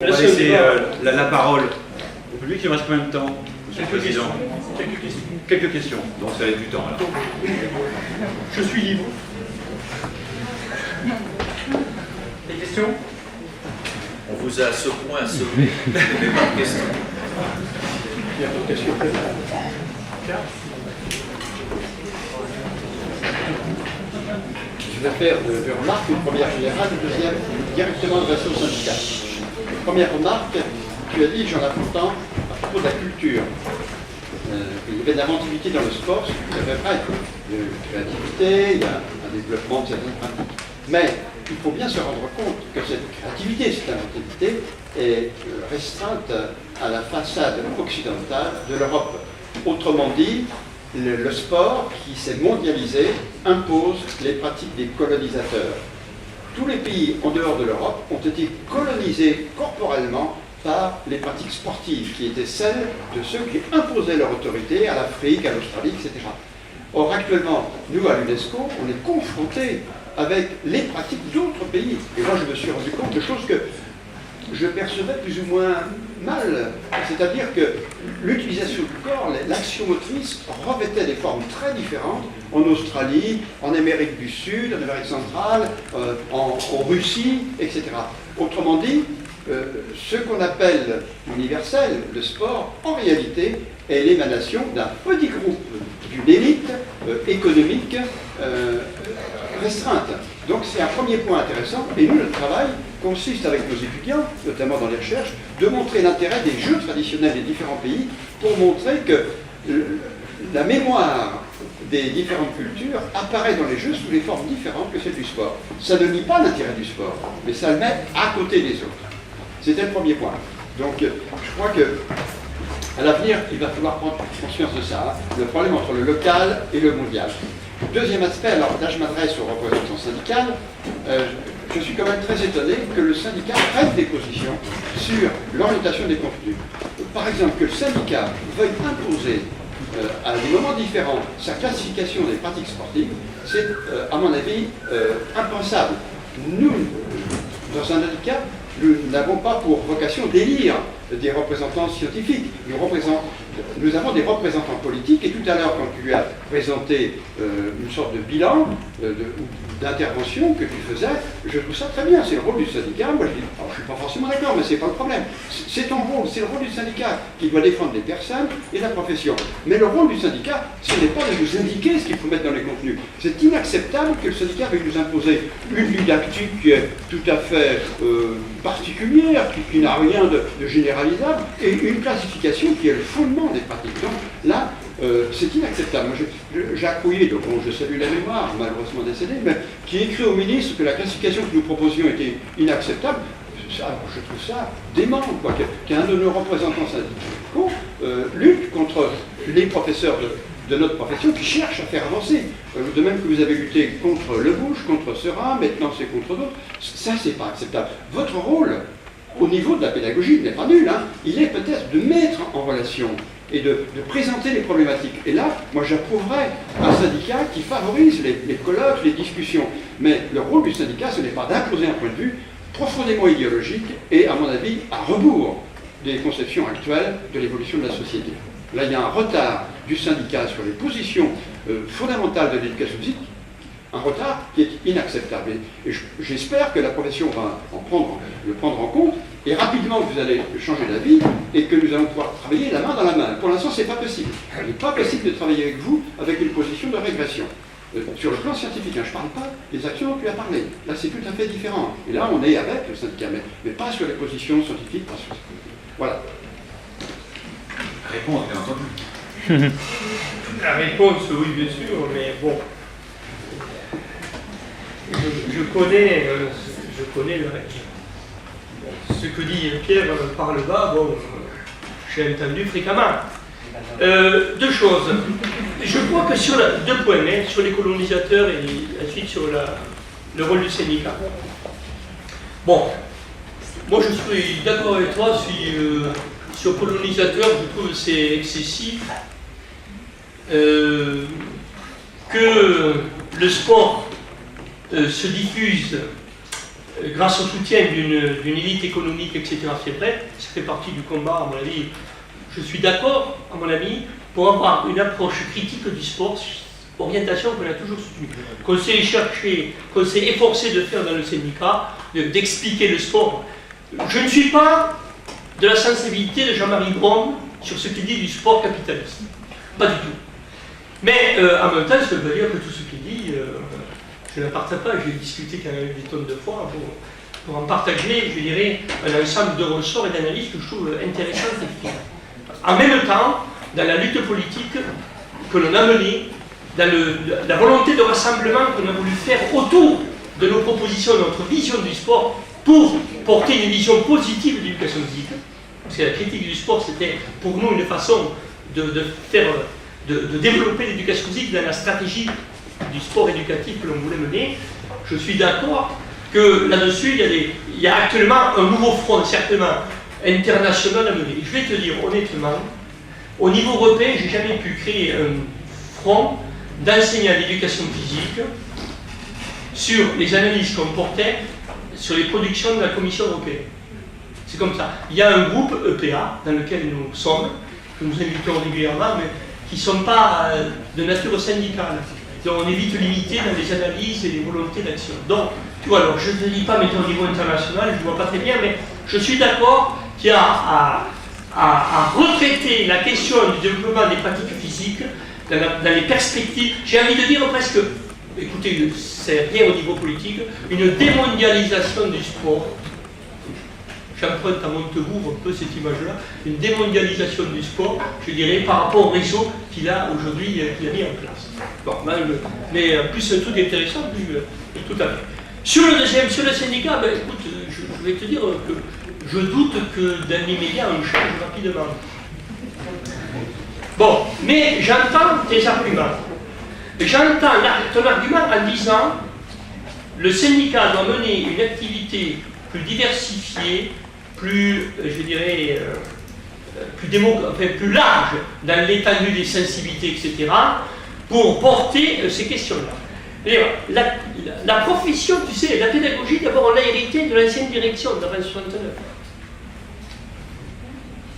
On va laisser la parole au public. Il reste combien de temps, Monsieur le Président? Quelques questions. Donc ça va être du temps. Alors. Je suis libre. Des questions? On vous a à ce point sauvé. Pas de questions. Il y a d'autres questions. Je vais faire deux remarques, une première générale, une deuxième directement adressée au syndicat. Première remarque, tu as dit, j'en ai pourtant, à propos de la culture. Il y avait de l'inventivité dans le sport, c'est tout à fait vrai. De créativité, il y a un développement de certaines pratiques. Mais il faut bien se rendre compte que cette créativité, cette inventivité est restreinte à la façade occidentale de l'Europe. Autrement dit, le sport qui s'est mondialisé impose les pratiques des colonisateurs. Tous les pays en dehors de l'Europe ont été colonisés corporellement par les pratiques sportives, qui étaient celles de ceux qui imposaient leur autorité à l'Afrique, à l'Australie, etc. Or, actuellement, nous, à l'UNESCO, on est confrontés avec les pratiques d'autres pays. Et moi, je me suis rendu compte de choses que je percevais plus ou moins mal. C'est-à-dire que l'utilisation du corps, l'action motrice, revêtait des formes très différentes en Australie, en Amérique du Sud, en Amérique centrale, en Russie, etc. Autrement dit, ce qu'on appelle universel, le sport, en réalité, est l'émanation d'un petit groupe, d'une élite économique restreinte. Donc c'est un premier point intéressant, et nous, notre travail consiste avec nos étudiants, notamment dans les recherches, de montrer l'intérêt des jeux traditionnels des différents pays pour montrer que la mémoire des différentes cultures apparaît dans les jeux sous des formes différentes que celles du sport. Ça ne nie pas l'intérêt du sport, mais ça le met à côté des autres. C'était le premier point. Donc je crois que à l'avenir, il va falloir prendre conscience de ça, hein, le problème entre le local et le mondial. Deuxième aspect, alors là je m'adresse aux représentants syndicaux, je suis quand même très étonné que le syndicat prenne des positions sur l'orientation des contenus. Par exemple, que le syndicat veuille imposer à des moments différents sa classification des pratiques sportives, c'est à mon avis impensable. Nous, dans un syndicat, nous n'avons pas pour vocation d'élire des représentants scientifiques. Nous avons des représentants politiques, et tout à l'heure, quand tu lui as présenté une sorte de bilan d'intervention que tu faisais, je trouve ça très bien, c'est le rôle du syndicat. Moi je dis, je ne suis pas forcément d'accord, mais ce n'est pas le problème. C'est ton rôle, c'est le rôle du syndicat qui doit défendre les personnes et la profession. Mais le rôle du syndicat, ce n'est pas de nous indiquer ce qu'il faut mettre dans les contenus. C'est inacceptable que le syndicat veuille nous imposer une didactique qui est tout à fait particulière, qui n'a rien de généralisable, et une classification qui est le fondement des pratiques. Donc là, c'est inacceptable. Jacques Rouillet, donc je salue la mémoire, malheureusement décédé, mais qui écrit au ministre que la classification que nous proposions était inacceptable. Ça, je trouve ça dément, qu'un de nos représentants syndicaux lutte contre les professeurs de notre profession qui cherchent à faire avancer. De même que vous avez lutté contre Le Bouche, contre Seurat, maintenant c'est contre d'autres. Ça, c'est pas acceptable. Votre rôle, au niveau de la pédagogie, n'est pas nul, hein. Il est peut-être de mettre en relation et de présenter les problématiques. Et là, moi j'approuverais un syndicat qui favorise les colloques, les discussions. Mais le rôle du syndicat, ce n'est pas d'imposer un point de vue profondément idéologique et, à mon avis, à rebours des conceptions actuelles de l'évolution de la société. Là, il y a un retard du syndicat sur les positions fondamentales de l'éducation physique, un retard qui est inacceptable. Et j'espère que la profession va le prendre en compte, et rapidement vous allez changer d'avis, et que nous allons pouvoir travailler la main dans la main. Pour l'instant, ce n'est pas possible. Il n'est pas possible de travailler avec vous avec une position de régression. Sur le plan scientifique, hein, je ne parle pas des actions dont tu as parlé. Là, c'est tout à fait différent. Et là, on est avec le syndicat, mais pas sur les positions scientifiques. Pas sur... Voilà. Réponse, bien entendu. La réponse, oui, bien sûr, mais bon. Je connais le reste. Bon, ce que dit Pierre par le bas, bon, j'ai entendu fréquemment. Deux choses. Je crois que sur deux points, hein, sur les colonisateurs et ensuite sur le rôle du syndicat. Bon, moi je suis d'accord avec toi sur colonisateur, je trouve que c'est excessif. Que le sport se diffuse grâce au soutien d'une élite économique, etc. C'est vrai, ça fait partie du combat, à mon avis. Je suis d'accord, à mon avis, pour avoir une approche critique du sport, orientation qu'on a toujours soutenue, qu'on s'est cherché, qu'on s'est efforcé de faire dans le syndicat, d'expliquer le sport. Je ne suis pas de la sensibilité de Jean-Marie Braun sur ce qu'il dit du sport capitaliste. Pas du tout. Mais en même temps, ça veut dire que tout ce qu'il dit, je ne la partage pas, j'ai discuté quand même des tonnes de fois pour en partager, je dirais, un ensemble de ressorts et d'analyses que je trouve intéressantes et fines. En même temps, dans la lutte politique que l'on a menée, dans la volonté de rassemblement qu'on a voulu faire autour de nos propositions, de notre vision du sport, pour porter une vision positive de l'éducation physique. Parce que la critique du sport, c'était pour nous une façon de développer l'éducation physique dans la stratégie du sport éducatif que l'on voulait mener. Je suis d'accord que là-dessus, il y a actuellement un nouveau front, certainement international à mener. Je vais te dire honnêtement, au niveau européen, je n'ai jamais pu créer un front d'enseignants d'éducation physique sur les analyses qu'on portait sur les productions de la Commission européenne. C'est comme ça. Il y a un groupe EPA dans lequel nous sommes, que nous invitons régulièrement, mais qui ne sont pas de nature syndicale. Donc on est vite limité dans les analyses et les volontés d'action. Donc, tu vois, alors je ne te dis pas, mettons au niveau international, je ne vois pas très bien, mais je suis d'accord qu'il y a à retraiter la question du développement des pratiques physiques dans les perspectives, j'ai envie de dire presque, écoutez, c'est rien au niveau politique, une démondialisation du sport. J'emprunte à Montebourg un peu cette image-là, une démondialisation du sport, je dirais, par rapport au réseau qu'il a aujourd'hui, qu'il a mis en place. Bon, mais plus un truc intéressant, plus tout à fait. Sur le deuxième, sur le syndicat, ben, écoute, je vais te dire que je doute que dans l'immédiat, on change rapidement. Bon, mais j'entends tes arguments. J'entends ton argument en disant le syndicat doit mener une activité plus diversifiée, plus, je dirais, plus large dans l'étendue des sensibilités, etc., pour porter ces questions-là. La profession, tu sais, la pédagogie, d'abord, on l'a hérité de l'ancienne direction d'avant 69.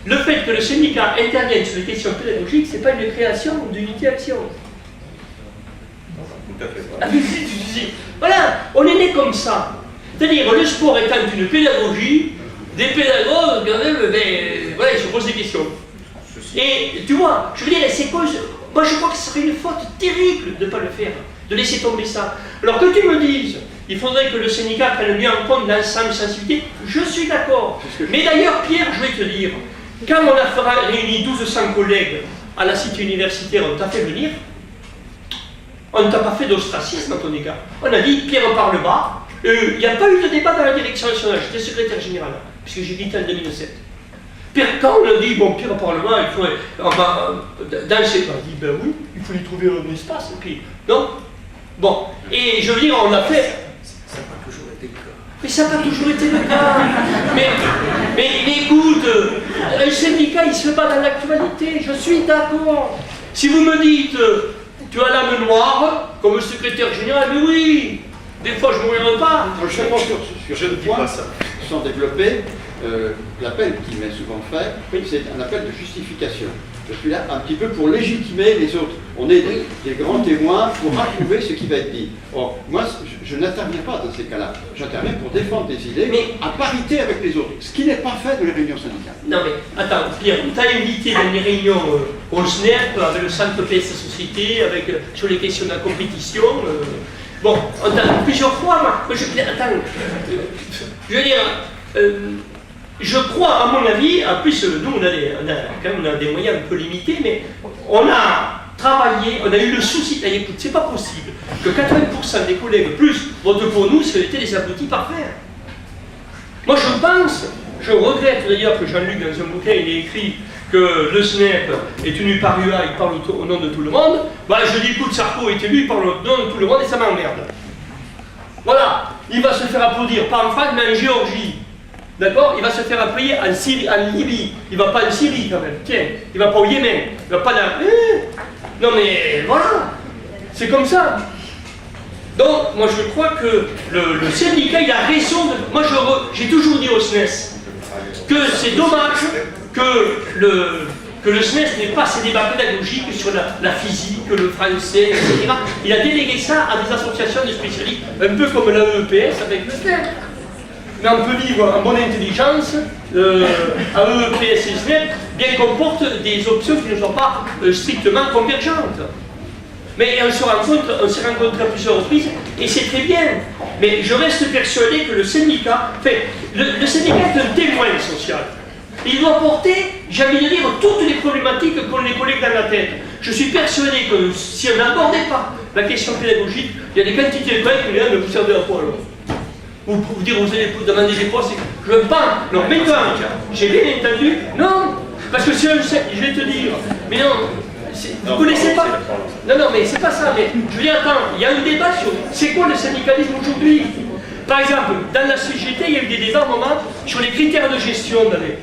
Le fait que le syndicat intervienne sur les questions pédagogiques, ce n'est pas une création d'unité action. Tout à fait. Ah, voilà, on est né comme ça. C'est-à-dire, le sport étant une pédagogie, des pédagogues, quand même, ben, voilà, ils se posent des questions. Et tu vois, je veux dire, c'est quoi, moi je crois que ce serait une faute terrible de ne pas le faire, de laisser tomber ça. Alors que tu me dises, il faudrait que le syndicat prenne mieux en compte l'ensemble des sensibilités, je suis d'accord. Mais d'ailleurs, Pierre, je vais te dire, quand on a réuni 1200 collègues à la cité universitaire, on t'a fait venir, on ne t'a pas fait d'ostracisme à ton égard. On a dit, Pierre par le bas, il n'y a pas eu de débat dans la direction nationale, j'étais secrétaire général, puisque j'ai quitté en 2007. Pierre, quand on a dit, bon, Pierre par le bas, il faut, on va danser, on a dit, ben oui, il faut lui trouver un espace, et puis, non. Bon, et je veux dire, on l'a fait. Ça n'a pas toujours été le cas. Mais ça n'a pas toujours été le cas. Mais écoute, un syndicat, il ne se bat dans l'actualité, je suis d'accord. Si vous me dites, tu as l'âme noire, comme secrétaire général, mais oui, des fois je ne me regarde pas. Je pense sur ce point, sans développer, l'appel qui m'est souvent fait, c'est un appel de justification. Je suis là un petit peu pour légitimer les autres. On est des grands témoins pour approuver ce qui va être dit. Or, moi, je n'interviens pas dans ces cas-là. J'interviens pour défendre des idées, mais à parité avec les autres. Ce qui n'est pas fait dans les réunions syndicales. Non mais, attends, Pierre, on t'a invité dans les réunions au SNEP, avec le Centre PS Société, sur les questions de la compétition. Bon, on t'a plusieurs fois, moi. Attends, je veux dire... je crois, à mon avis, en plus, nous, on a des moyens un peu limités, mais on a travaillé, on a eu le souci, écoute, c'est pas possible que 80% des collègues plus votent pour nous, c'était des abrutis parfaits. Moi, je pense, je regrette d'ailleurs que Jean-Luc, dans un bouquin, il ait écrit que le SNEP est tenu par UA, il parle au nom de tout le monde. Bah, je dis, écoute, Sarko est élu, il parle au nom de tout le monde et ça m'emmerde. Voilà, il va se faire applaudir, pas en France, mais en Géorgie. D'accord? Il va se faire appuyer en Syrie, en Libye. Il va pas en Syrie quand même. Tiens, il va pas au Yémen. Il va pas dans... Non mais voilà. C'est comme ça. Donc, moi je crois que le syndicat, il a raison de... Moi j'ai toujours dit au SNES que c'est dommage que le SNES n'ait pas ces débats pédagogiques sur la physique, le français, etc. Il a délégué ça à des associations de spécialistes, un peu comme l'AEPS avec le SNES. Mais on peut vivre en bonne intelligence, AEPS et SNES, bien qu'on porte des options qui ne sont pas strictement convergentes. Mais on s'est rencontré à plusieurs reprises, et c'est très bien. Mais je reste persuadé que le syndicat, le syndicat est un témoin social. Il doit porter, j'ai envie de dire, toutes les problématiques qu'ont les collègues dans la tête. Je suis persuadé que si on n'abordait pas la question pédagogique, il y a des quantités de collègues qui viennent vous servir à quoi alors? Ou pour vous dire, vous allez demander des postes, je veux pas. Non, mais toi, j'ai bien entendu, non, parce que si je vais te dire, mais non, vous connaissez pas. Non, mais c'est pas ça, mais je veux dire, attends, il y a un débat sur c'est quoi le syndicalisme aujourd'hui. Par exemple, dans la CGT, il y a eu des débats à un moment sur les critères de gestion dans les...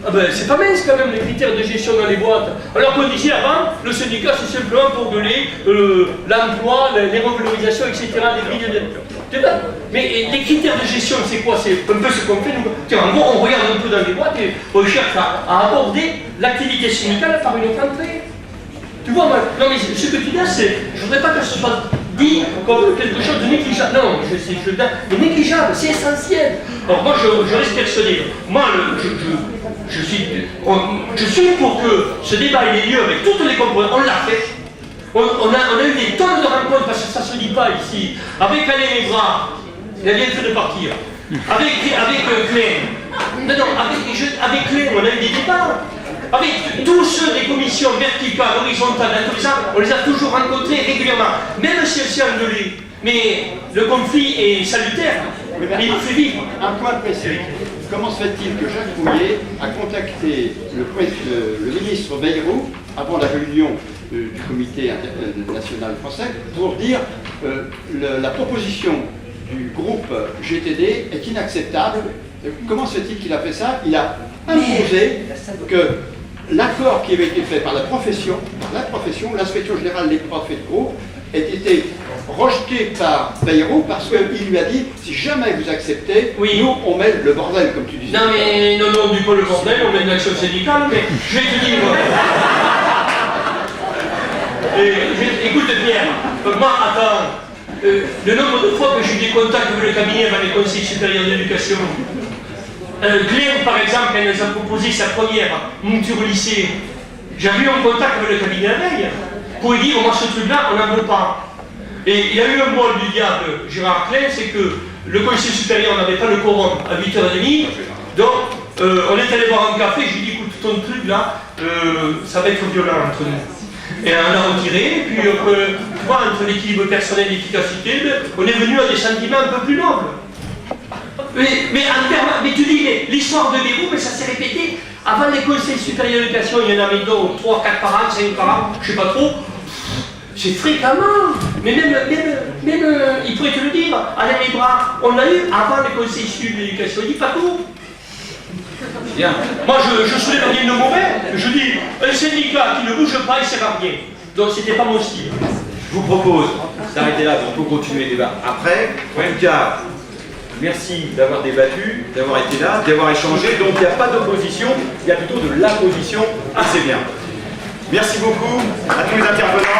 Ah ben, c'est pas mince quand même les critères de gestion dans les boîtes. Alors qu'on disait avant, le syndicat c'est simplement pour gueuler l'emploi, les revalorisations, etc. Les grilles de... Mais les critères de gestion, c'est quoi? C'est un peu ce qu'on fait nous. Tiens, en gros, on regarde un peu dans les boîtes et on cherche à aborder l'activité syndicale par une autre entrée. Tu vois, moi, non mais ce que tu dis, c'est... Je voudrais pas que ce soit dit comme quelque chose de négligeable. Non, mais négligeable, c'est essentiel. Alors moi, je reste persuadé. Moi, je suis pour que ce débat ait lieu avec toutes les composantes. On l'a fait. On a eu des tonnes de rencontres, parce que ça ne se dit pas ici. Avec Alain Ebra, il a bien fait de partir. Avec Clem. Non, avec Clem, on a eu des débats. Avec tous ceux des commissions verticales, horizontales, tout ça, on les a toujours rencontrés régulièrement. Même si elles s'est engueulées. Mais le conflit est salutaire. Mais il nous fait vivre. Un point précis. Comment se fait-il que Jacques Rouillet a contacté le ministre Bayrou avant la réunion du comité national français pour dire la proposition du groupe GTD est inacceptable? Comment se fait-il qu'il a fait ça? Il a imposé que l'accord qui avait été fait par la profession, l'inspection générale des profs et de groupe, ait été rejeté par Bayrou parce qu'il lui a dit si jamais vous acceptez, oui, nous on met le bordel comme tu disais. Non mais non, on dit pas le bordel, on met une action syndicale, mais je vais te dire. Écoute Pierre, moi attends, le nombre de fois que j'ai eu des contacts avec le cabinet avec les conseils supérieurs d'éducation. Cléo par exemple, quand elle nous a proposé sa première monture au lycée, j'avais eu un contact avec le cabinet la veille pour lui dire moi ce truc là on n'en veut pas. Et il y a eu un bol du diable, Gérard Klein, c'est que le conseil supérieur n'avait pas le quorum à 8h30, donc on est allé boire un café, j'ai dit écoute ton truc là, ça va être violent entre nous. Et on l'a retiré, et puis tu vois, entre l'équilibre personnel et l'efficacité, on est venu à des sentiments un peu plus nobles. Mais tu dis, l'histoire de Bayrou, mais ça s'est répété avant les conseils supérieurs d'éducation, il y en avait donc 3, 4 par an, 5 par an, je sais pas trop. C'est fréquemment, mais même, il pourrait te le dire, Alain Ebra, on l'a eu avant les conseils supérieurs d'éducation, il dit pas tout. Bien. Moi je soulève rien de mauvais, je dis, un syndicat qui ne bouge pas, il sert à rien. Donc c'était pas mon style. Je vous propose d'arrêter là, on peut continuer le débat après. En tout cas, merci d'avoir débattu, d'avoir été là, d'avoir échangé. Donc il n'y a pas d'opposition, il y a plutôt de l'apposition, et c'est bien. Merci beaucoup à tous les intervenants.